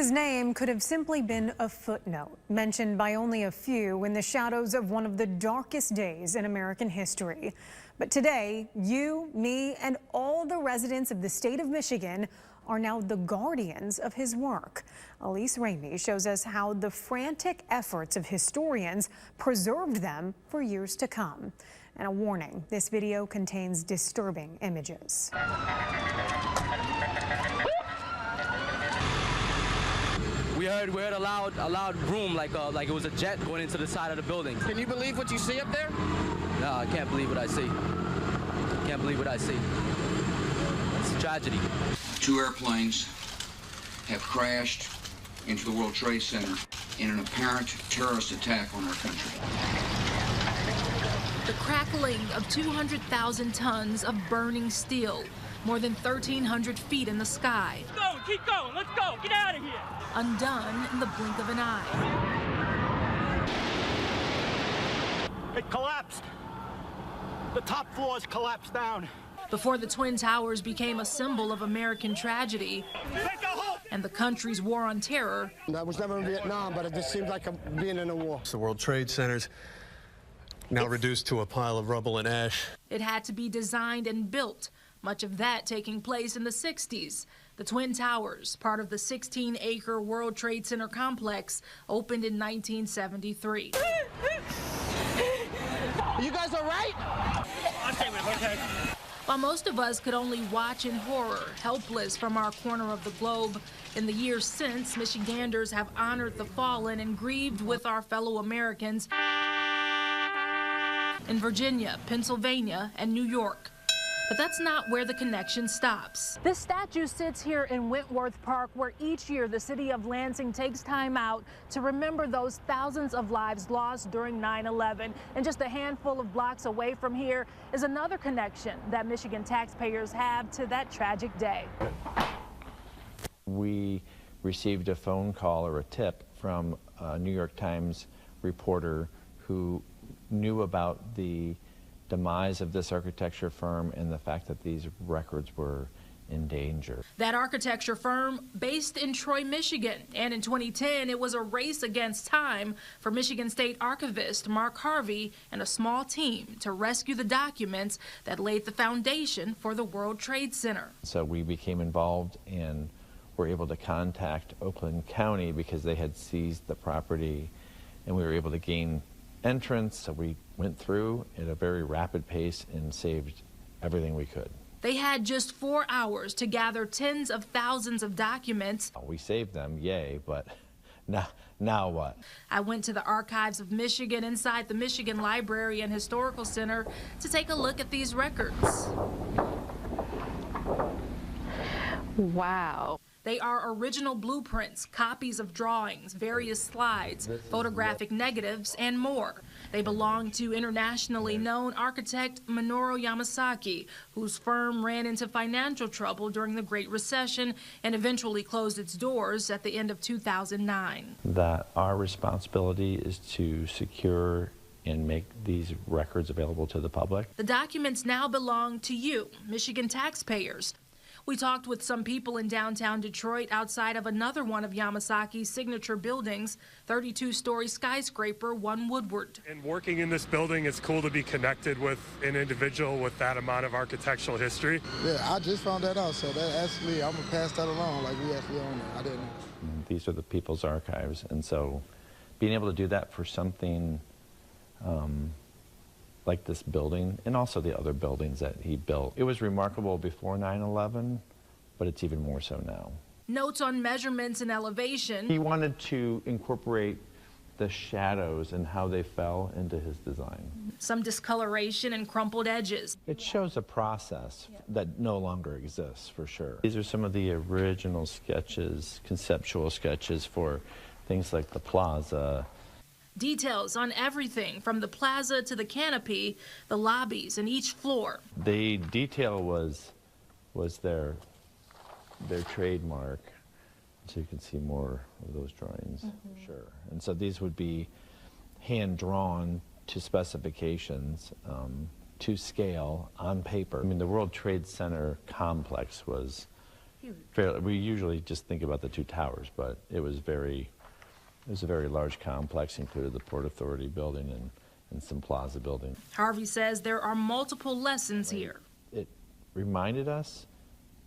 His name could have simply been a footnote, mentioned by only a few in the shadows of one of the darkest days in American history. But today, you, me, and all the residents of the state of Michigan are now the guardians of his work. Elise Ramey shows us how the frantic efforts of historians preserved them for years to come. And a warning, this video contains disturbing images. We heard a loud boom, like it was a jet going into the side of the building. Can you believe what you see up there? No, I can't believe what I see. Can't believe what I see. It's a tragedy. 2 airplanes have crashed into the World Trade Center in an apparent terrorist attack on our country. The crackling of 200,000 tons of burning steel, more than 1,300 feet in the sky. Keep going, let's go, get out of here. Undone in the blink of an eye. It collapsed. The top floors collapsed down. Before the Twin Towers became a symbol of American tragedy and the country's war on terror. I was never in Vietnam, but it just seems like I'm being in a war. The World Trade Center's now reduced to a pile of rubble and ash. It had to be designed and built, much of that taking place in the 60s. The Twin Towers, part of the 16-acre World Trade Center complex, opened in 1973. You guys all right? Okay. While most of us could only watch in horror, helpless from our corner of the globe, in the years since, Michiganders have honored the fallen and grieved with our fellow Americans in Virginia, Pennsylvania, and New York. But that's not where the connection stops. This statue sits here in Wentworth Park, where each year the city of Lansing takes time out to remember those thousands of lives lost during 9/11. And just a handful of blocks away from here is another connection that Michigan taxpayers have to that tragic day. We received a phone call or a tip from a New York Times reporter who knew about the demise of this architecture firm and the fact that these records were in danger. That architecture firm based in Troy, Michigan. And in 2010, it was a race against time for Michigan State archivist Mark Harvey and a small team to rescue the documents that laid the foundation for the World Trade Center. So we became involved and were able to contact Oakland County because they had seized the property, and we were able to gain entrance, so we went through at a very rapid pace and saved everything we could. They had just 4 hours to gather tens of thousands of documents. We saved them, yay, but now what? I went to the Archives of Michigan inside the Michigan Library and Historical Center to take a look at these records. Wow. They are original blueprints, copies of drawings, various slides, photographic negatives, and more. They belong to internationally known architect Minoru Yamasaki, whose firm ran into financial trouble during the Great Recession and eventually closed its doors at the end of 2009. That our responsibility is to secure and make these records available to the public. The documents now belong to you, Michigan taxpayers. We talked with some people in downtown Detroit outside of another one of Yamasaki's signature buildings, 32-story skyscraper, One Woodward. And working in this building, it's cool to be connected with an individual with that amount of architectural history. Yeah, I just found that out, so that actually, I'm going to pass that along like we actually own it. I didn't know. These are the people's archives, and so being able to do that for something like this building, and also the other buildings that he built. It was remarkable before 9/11, but it's even more so now. Notes on measurements and elevation. He wanted to incorporate the shadows and how they fell into his design. Some discoloration and crumpled edges. It shows a process that no longer exists, for sure. These are some of the original sketches, conceptual sketches for things like the plaza. Details on everything from the plaza to the canopy, the lobbies, and each floor. The detail was their trademark, so you can see more of those drawings, for sure. And so these would be hand-drawn to specifications, to scale on paper. I mean, the World Trade Center complex was We usually just think about the two towers, but it was a very large complex, included the Port Authority building and some plaza buildings. Harvey says there are multiple lessons here. It reminded us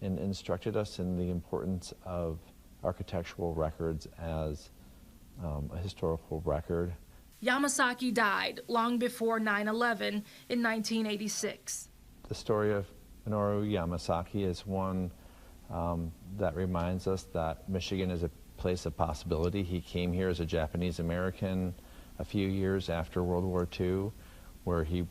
and instructed us in the importance of architectural records as a historical record. Yamasaki died long before 9/11 in 1986. The story of Minoru Yamasaki is one that reminds us that Michigan is a place of possibility. He came here as a Japanese American a few years after World War II, where he,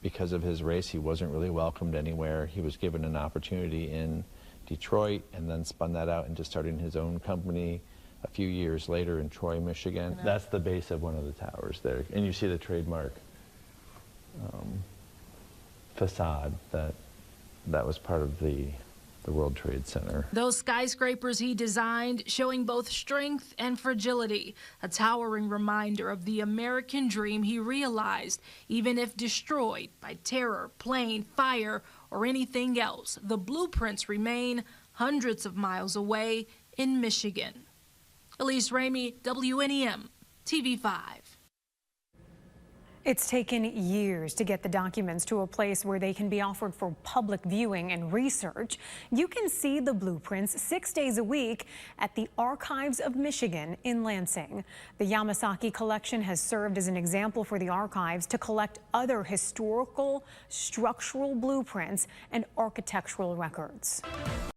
because of his race, he wasn't really welcomed anywhere. He was given an opportunity in Detroit and then spun that out into starting his own company a few years later in Troy, Michigan. That's the base of one of the towers there. And you see the trademark facade that was part of the World Trade Center. Those skyscrapers he designed showing both strength and fragility, a towering reminder of the American dream he realized. Even if destroyed by terror, plane, fire, or anything else, the blueprints remain hundreds of miles away in Michigan. Elise Ramey, WNEM, TV5. It's taken years to get the documents to a place where they can be offered for public viewing and research. You can see the blueprints 6 days a week at the Archives of Michigan in Lansing. The Yamasaki collection has served as an example for the archives to collect other historical, structural blueprints and architectural records.